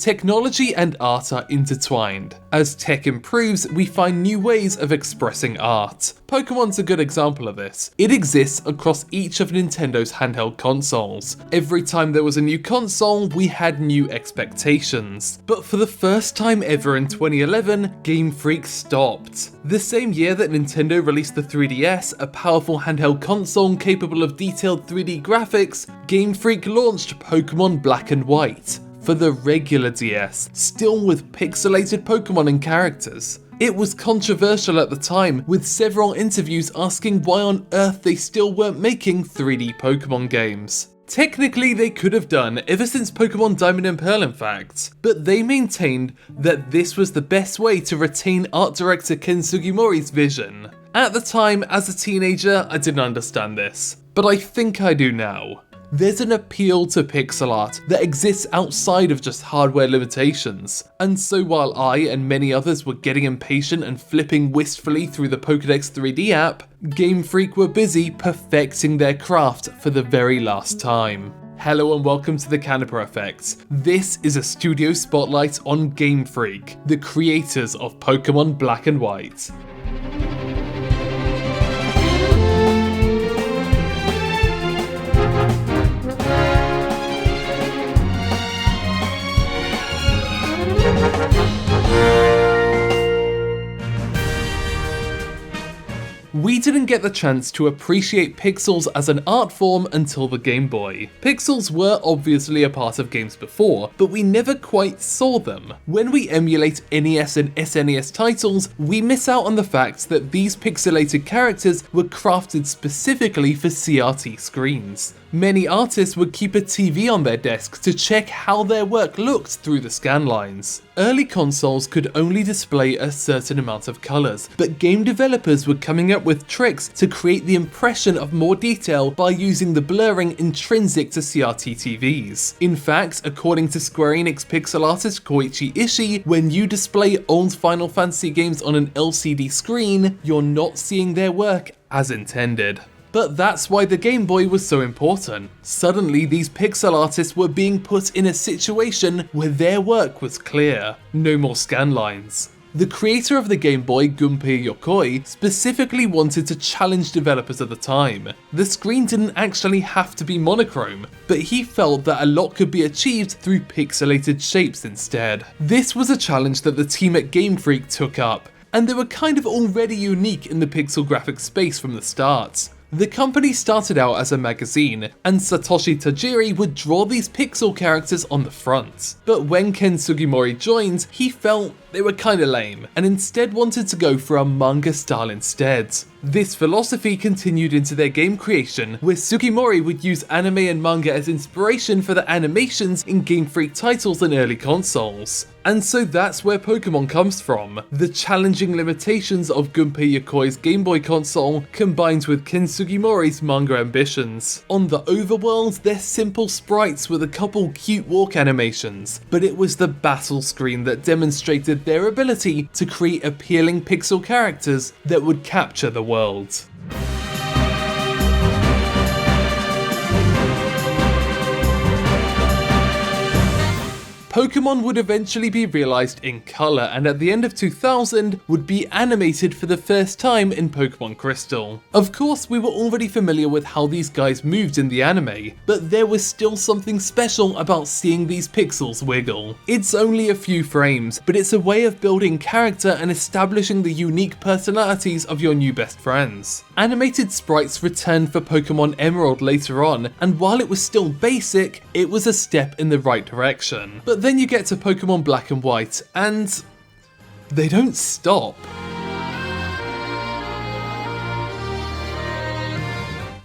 Technology and art are intertwined. As tech improves, we find new ways of expressing art. Pokemon's a good example of this. It exists across each of Nintendo's handheld consoles. Every time there was a new console, we had new expectations. But for the first time ever in 2011, Game Freak stopped. The same year that Nintendo released the 3DS, a powerful handheld console capable of detailed 3D graphics, Game Freak launched Pokemon Black and White for the regular DS, still with pixelated Pokemon and characters. It was controversial at the time, with several interviews asking why on earth they still weren't making 3D Pokemon games. Technically they could have done ever since Pokemon Diamond and Pearl in fact, but they maintained that this was the best way to retain art director Ken Sugimori's vision. At the time, as a teenager, I didn't understand this, but I think I do now. There's an appeal to pixel art that exists outside of just hardware limitations, and so while I and many others were getting impatient and flipping wistfully through the Pokedex 3D app, Game Freak were busy perfecting their craft for the very last time. Hello and welcome to the Canipa Effect. This is a studio spotlight on Game Freak, the creators of Pokemon Black and White. We didn't get the chance to appreciate pixels as an art form until the Game Boy. Pixels were obviously a part of games before, but we never quite saw them. When we emulate NES and SNES titles, we miss out on the fact that these pixelated characters were crafted specifically for CRT screens. Many artists would keep a TV on their desk to check how their work looked through the scan lines. Early consoles could only display a certain amount of colours, but game developers were coming up with tricks to create the impression of more detail by using the blurring intrinsic to CRT TVs. In fact, according to Square Enix pixel artist Koichi Ishii, when you display old Final Fantasy games on an LCD screen, you're not seeing their work as intended. But that's why the Game Boy was so important. Suddenly, these pixel artists were being put in a situation where their work was clear. No more scan lines. The creator of the Game Boy, Gunpei Yokoi, specifically wanted to challenge developers at the time. The screen didn't actually have to be monochrome, but he felt that a lot could be achieved through pixelated shapes instead. This was a challenge that the team at Game Freak took up, and they were kind of already unique in the pixel graphics space from the start. The company started out as a magazine, and Satoshi Tajiri would draw these pixel characters on the front. But when Ken Sugimori joined, he felt they were kinda lame, and instead wanted to go for a manga style instead. This philosophy continued into their game creation, where Sugimori would use anime and manga as inspiration for the animations in Game Freak titles and early consoles. And so that's where Pokemon comes from. The challenging limitations of Gunpei Yokoi's Game Boy console combined with Ken Sugimori's manga ambitions. On the overworld, they're simple sprites with a couple cute walk animations, but it was the battle screen that demonstrated their ability to create appealing pixel characters that would capture the world. Pokemon would eventually be realised in colour, and at the end of 2000 would be animated for the first time in Pokemon Crystal. Of course, we were already familiar with how these guys moved in the anime, but there was still something special about seeing these pixels wiggle. It's only a few frames, but it's a way of building character and establishing the unique personalities of your new best friends. Animated sprites returned for Pokemon Emerald later on, and while it was still basic, it was a step in the right direction. But then you get to Pokemon Black and White, and they don't stop.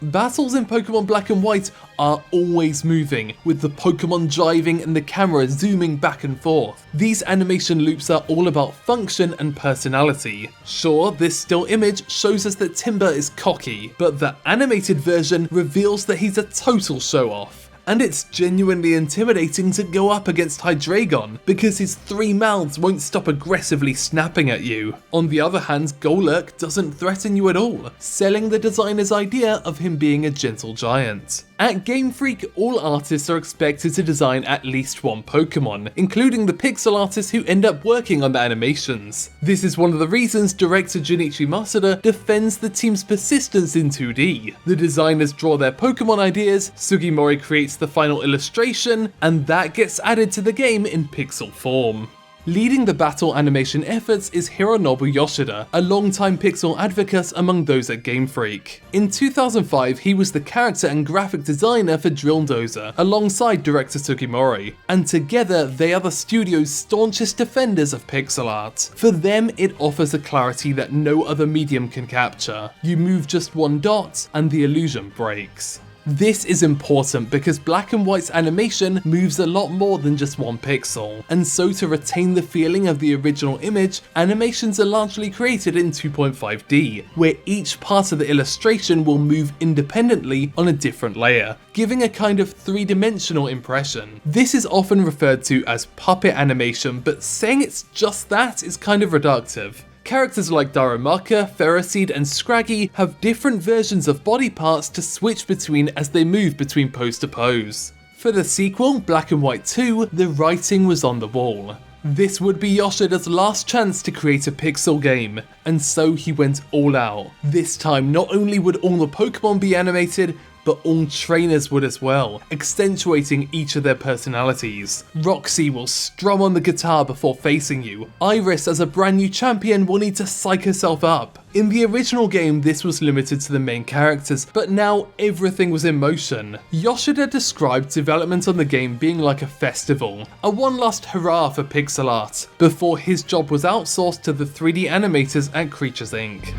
Battles in Pokemon Black and White are always moving, with the Pokemon jiving and the camera zooming back and forth. These animation loops are all about function and personality. Sure, this still image shows us that Timber is cocky, but the animated version reveals that he's a total show-off. and it's genuinely intimidating to go up against Hydreigon because his 3 mouths won't stop aggressively snapping at you. On the other hand, Golurk doesn't threaten you at all, selling the designer's idea of him being a gentle giant. At Game Freak, all artists are expected to design at least one Pokemon, including the pixel artists who end up working on the animations. This is one of the reasons director Junichi Masuda defends the team's persistence in 2D. The designers draw their Pokemon ideas, Sugimori creates the final illustration, and that gets added to the game in pixel form. Leading the battle animation efforts is Hironobu Yoshida, a longtime pixel advocate among those at Game Freak. In 2005, he was the character and graphic designer for Drill Dozer, alongside director Sugimori, and together they are the studio's staunchest defenders of pixel art. For them, it offers a clarity that no other medium can capture. You move just one dot, and the illusion breaks. This is important because Black and White's animation moves a lot more than just one pixel, and so to retain the feeling of the original image, animations are largely created in 2.5D, where each part of the illustration will move independently on a different layer, giving a kind of three-dimensional impression. This is often referred to as puppet animation, but saying it's just that is kind of reductive. Characters like Darumaka, Ferroseed, and Scraggy have different versions of body parts to switch between as they move between pose to pose. For the sequel, Black and White 2, the writing was on the wall. This would be Yoshida's last chance to create a pixel game, and so he went all out. This time, not only would all the Pokemon be animated, but all trainers would as well, accentuating each of their personalities. Roxy will strum on the guitar before facing you. Iris, as a brand new champion, will need to psych herself up. In the original game, this was limited to the main characters, but now everything was in motion. Yoshida described development on the game being like a festival, a one last hurrah for pixel art, before his job was outsourced to the 3D animators at Creatures Inc.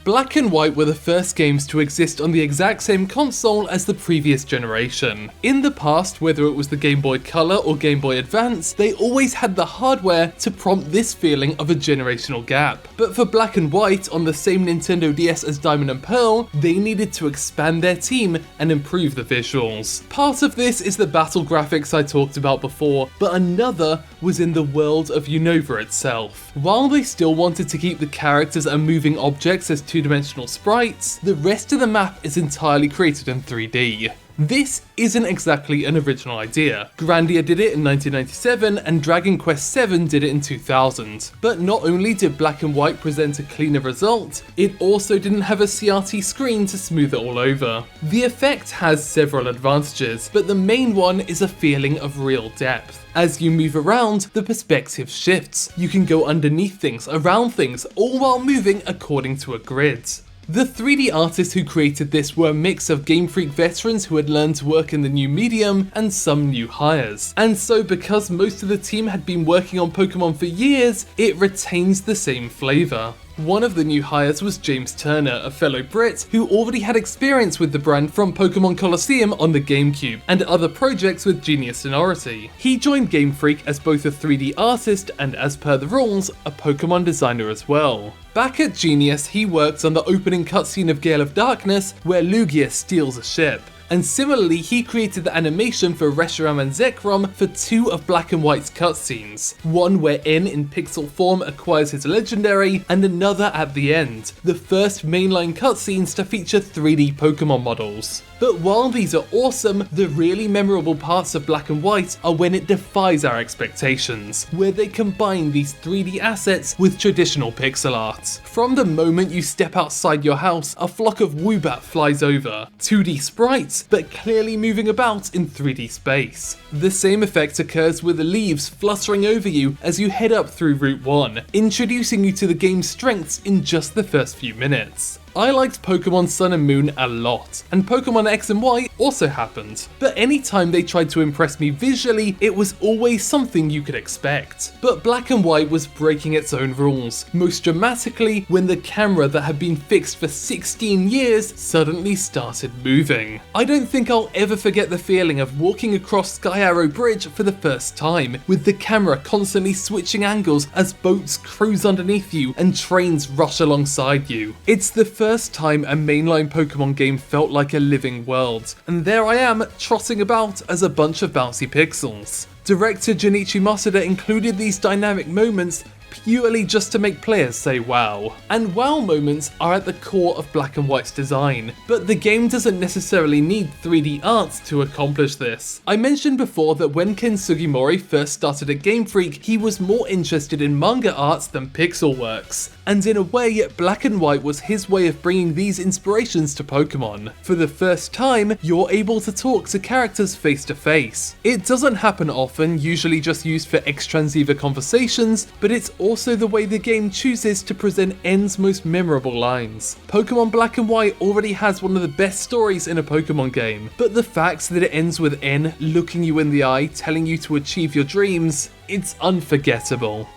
Black and White were the first games to exist on the exact same console as the previous generation. In the past, whether it was the Game Boy Color or Game Boy Advance, they always had the hardware to prompt this feeling of a generational gap. But for Black and White on the same Nintendo DS as Diamond and Pearl, they needed to expand their team and improve the visuals. Part of this is the battle graphics I talked about before, but another was in the world of Unova itself. While they still wanted to keep the characters and moving objects as two-dimensional sprites, the rest of the map is entirely created in 3D. This isn't exactly an original idea. Grandia did it in 1997 and Dragon Quest VII did it in 2000. But not only did Black and White present a cleaner result, it also didn't have a CRT screen to smooth it all over. The effect has several advantages, but the main one is a feeling of real depth. As you move around, the perspective shifts. You can go underneath things, around things, all while moving according to a grid. The 3D artists who created this were a mix of Game Freak veterans who had learned to work in the new medium and some new hires. And so because most of the team had been working on Pokemon for years, it retains the same flavour. One of the new hires was James Turner, a fellow Brit who already had experience with the brand from Pokemon Colosseum on the GameCube and other projects with Genius Sonority. He joined Game Freak as both a 3D artist and, as per the rules, a Pokemon designer as well. Back at Genius, he worked on the opening cutscene of Gale of Darkness, where Lugia steals a ship. And similarly, he created the animation for Reshiram and Zekrom for 2 of Black and White's cutscenes. One where N in pixel form acquires his legendary, and another at the end, the first mainline cutscenes to feature 3D Pokemon models. But while these are awesome, the really memorable parts of Black and White are when it defies our expectations, where they combine these 3D assets with traditional pixel art. From the moment you step outside your house, a flock of Woobat flies over, 2D sprites, but clearly moving about in 3D space. The same effect occurs with the leaves fluttering over you as you head up through Route 1, introducing you to the game's strengths in just the first few minutes. I liked Pokemon Sun and Moon a lot, and Pokemon X and Y also happened, but anytime they tried to impress me visually, it was always something you could expect. But Black and White was breaking its own rules, most dramatically when the camera that had been fixed for 16 years suddenly started moving. I don't think I'll ever forget the feeling of walking across Sky Arrow Bridge for the first time, with the camera constantly switching angles as boats cruise underneath you and trains rush alongside you. It's the first time a mainline Pokemon game felt like a living world, and there I am trotting about as a bunch of bouncy pixels. Director Junichi Masuda included these dynamic moments purely just to make players say wow. And wow moments are at the core of Black and White's design, but the game doesn't necessarily need 3D art to accomplish this. I mentioned before that when Ken Sugimori first started at Game Freak, he was more interested in manga arts than pixel works. And in a way, Black and White was his way of bringing these inspirations to Pokemon. For the first time, you're able to talk to characters face to face. It doesn't happen often, usually just used for X-Transceiver conversations, but it's also the way the game chooses to present N's most memorable lines. Pokemon Black and White already has one of the best stories in a Pokemon game, but the fact that it ends with N looking you in the eye, telling you to achieve your dreams, it's unforgettable.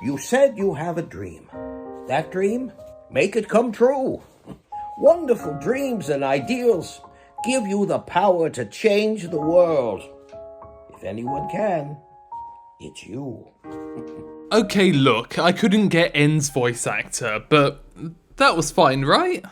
You said you have a dream. That dream? Make it come true. Wonderful dreams and ideals give you the power to change the world. If anyone can, it's you. Okay, look, I couldn't get N's voice actor, but that was fine, right?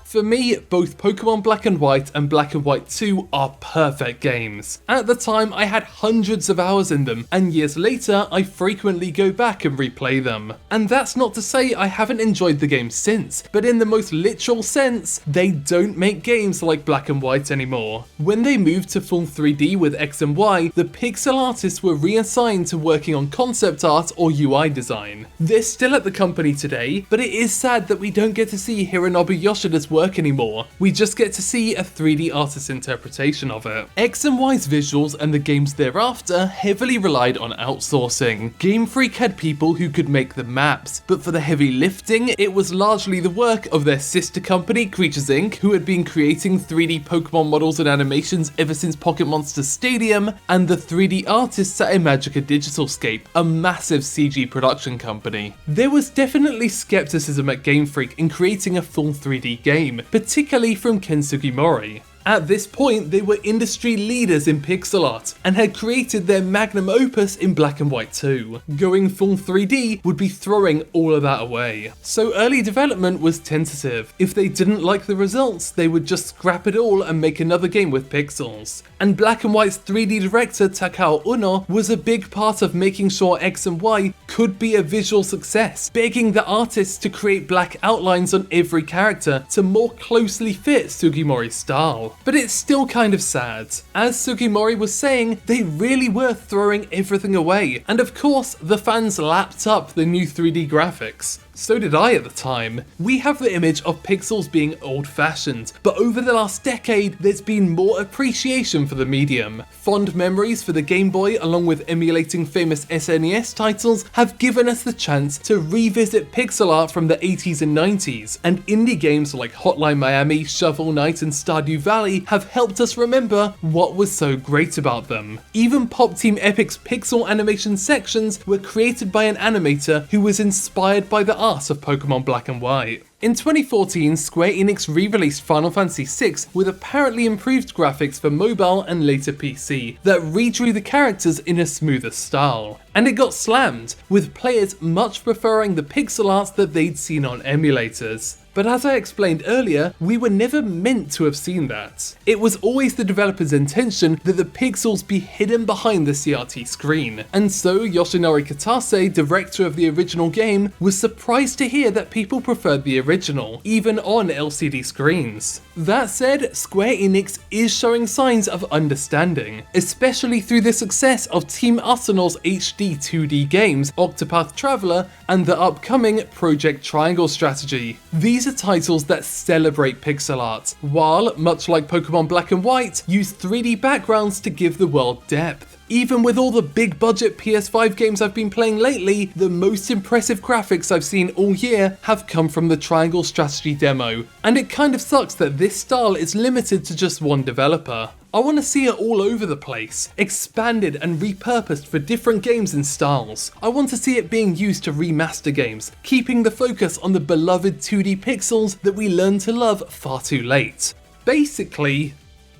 For me, both Pokemon Black and White and Black and White 2 are perfect games. At the time, I had hundreds of hours in them, and years later, I frequently go back and replay them. And that's not to say I haven't enjoyed the game since, but in the most literal sense, they don't make games like Black and White anymore. When they moved to full 3D with X and Y, the pixel artists were reassigned to working on concept art or UI design. They're still at the company today, but it is sad that we don't get to see Hironobu Yoshida's work anymore. We just get to see a 3D artist's interpretation of it. X and Y's visuals and the games thereafter heavily relied on outsourcing. Game Freak had people who could make the maps, but for the heavy lifting, it was largely the work of their sister company, Creatures Inc., who had been creating 3D Pokemon models and animations ever since Pocket Monster Stadium, and the 3D artists at Imagica Digitalscape, a massive CG production company. There was definitely skepticism at Game Freak in creating a full 3D game, particularly from Ken Sugimori. At this point, they were industry leaders in pixel art and had created their magnum opus in Black and White 2. Going full 3D would be throwing all of that away. So early development was tentative. If they didn't like the results, they would just scrap it all and make another game with pixels. And Black and White's 3D director Takao Uno was a big part of making sure X and Y could be a visual success, begging the artists to create black outlines on every character to more closely fit Sugimori's style. But it's still kind of sad. As Sugimori was saying, they really were throwing everything away, and of course, the fans lapped up the new 3D graphics. So did I at the time. We have the image of pixels being old-fashioned, but over the last decade, there's been more appreciation for the medium. Fond memories for the Game Boy, along with emulating famous SNES titles, have given us the chance to revisit pixel art from the 80s and 90s, and indie games like Hotline Miami, Shovel Knight, and Stardew Valley have helped us remember what was so great about them. Even Pop Team Epic's pixel animation sections were created by an animator who was inspired by the art of Pokemon Black and White. In 2014, Square Enix re-released Final Fantasy VI with apparently improved graphics for mobile and later PC that redrew the characters in a smoother style. And it got slammed, with players much preferring the pixel art that they'd seen on emulators. But as I explained earlier, we were never meant to have seen that. It was always the developer's intention that the pixels be hidden behind the CRT screen. And so Yoshinori Kitase, director of the original game, was surprised to hear that people preferred the original, even on LCD screens. That said, Square Enix is showing signs of understanding, especially through the success of Team Arsenal's HD 2D games, Octopath Traveler, and the upcoming Project Triangle Strategy. These are titles that celebrate pixel art, while, much like Pokemon Black and White, use 3D backgrounds to give the world depth. Even with all the big budget PS5 games I've been playing lately, the most impressive graphics I've seen all year have come from the Triangle Strategy demo, and it kind of sucks that this style is limited to just one developer. I want to see it all over the place, expanded and repurposed for different games and styles. I want to see it being used to remaster games, keeping the focus on the beloved 2D pixels that we learned to love far too late. Basically,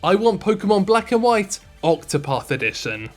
I want Pokemon Black and White Octopath Edition.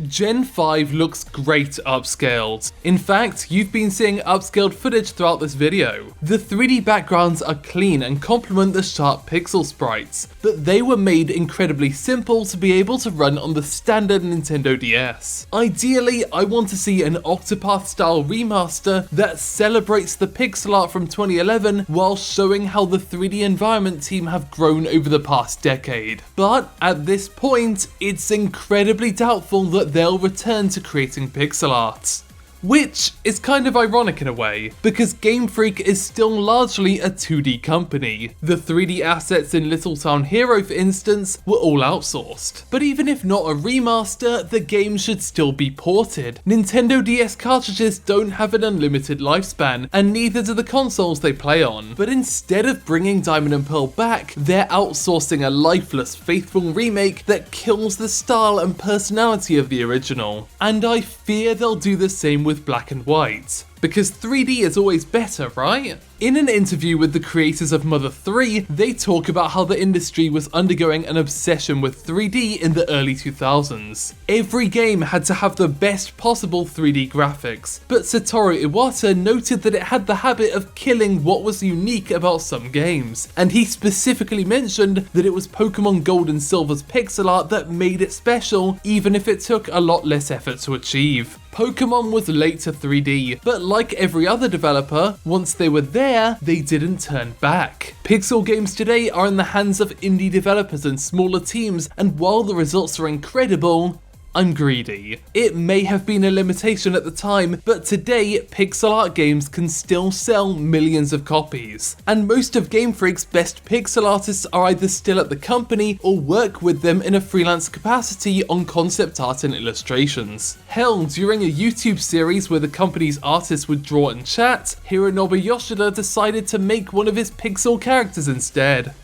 Gen 5 looks great upscaled. In fact, you've been seeing upscaled footage throughout this video. The 3D backgrounds are clean and complement the sharp pixel sprites, but they were made incredibly simple to be able to run on the standard Nintendo DS. Ideally, I want to see an Octopath style remaster that celebrates the pixel art from 2011 while showing how the 3D environment team have grown over the past decade. But at this point, it's incredibly doubtful that they'll return to creating pixel art. Which is kind of ironic in a way, because Game Freak is still largely a 2D company. The 3D assets in Little Town Hero, for instance, were all outsourced. But even if not a remaster, the game should still be ported. Nintendo DS cartridges don't have an unlimited lifespan, and neither do the consoles they play on. But instead of bringing Diamond and Pearl back, they're outsourcing a lifeless, faithful remake that kills the style and personality of the original. And I fear they'll do the same with Black and White. Because 3D is always better, right? In an interview with the creators of Mother 3, they talk about how the industry was undergoing an obsession with 3D in the early 2000s. Every game had to have the best possible 3D graphics, but Satoru Iwata noted that it had the habit of killing what was unique about some games, and he specifically mentioned that it was Pokemon Gold and Silver's pixel art that made it special, even if it took a lot less effort to achieve. Pokemon was late to 3D, but like every other developer, once they were there, they didn't turn back. Pixel games today are in the hands of indie developers and smaller teams, and while the results are incredible, I'm greedy. It may have been a limitation at the time, but today pixel art games can still sell millions of copies. And most of Game Freak's best pixel artists are either still at the company or work with them in a freelance capacity on concept art and illustrations. Hell, during a YouTube series where the company's artists would draw and chat, Hironobu Yoshida decided to make one of his pixel characters instead.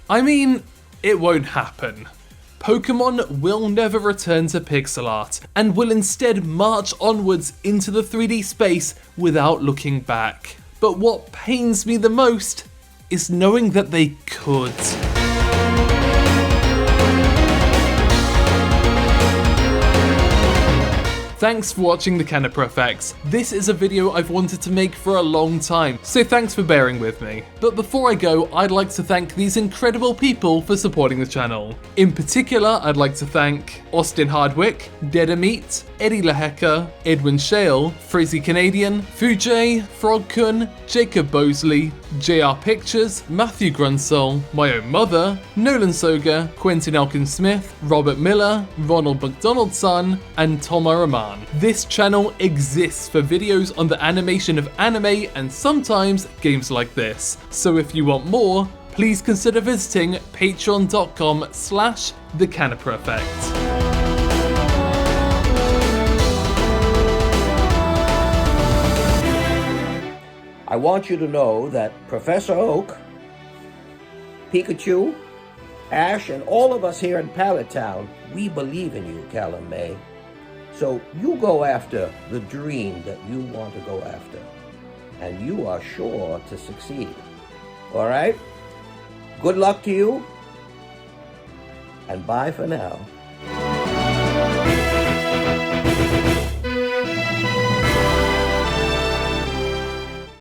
I mean, it won't happen. Pokemon will never return to pixel art, and will instead march onwards into the 3D space without looking back. But what pains me the most is knowing that they could. Thanks for watching the Canipa Effects. This is a video I've wanted to make for a long time, so thanks for bearing with me. But before I go, I'd like to thank these incredible people for supporting the channel. In particular, I'd like to thank Austin Hardwick, Dedameat, Eddie Laheka, Edwin Shale, Frizzy Canadian, Fujay, Frogkun, Jacob Bosley, JR Pictures, Matthew Grunsell, my own mother, Nolan Soga, Quentin Elkin Smith, Robert Miller, Ronald McDonaldson, and Tom Araman. This channel exists for videos on the animation of anime and sometimes games like this. So if you want more, please consider visiting patreon.com/The Canipa Effect. I want you to know that Professor Oak, Pikachu, Ash, and all of us here in Pallet Town, we believe in you, Callum May. So you go after the dream that you want to go after, and you are sure to succeed. All right? Good luck to you, and bye for now.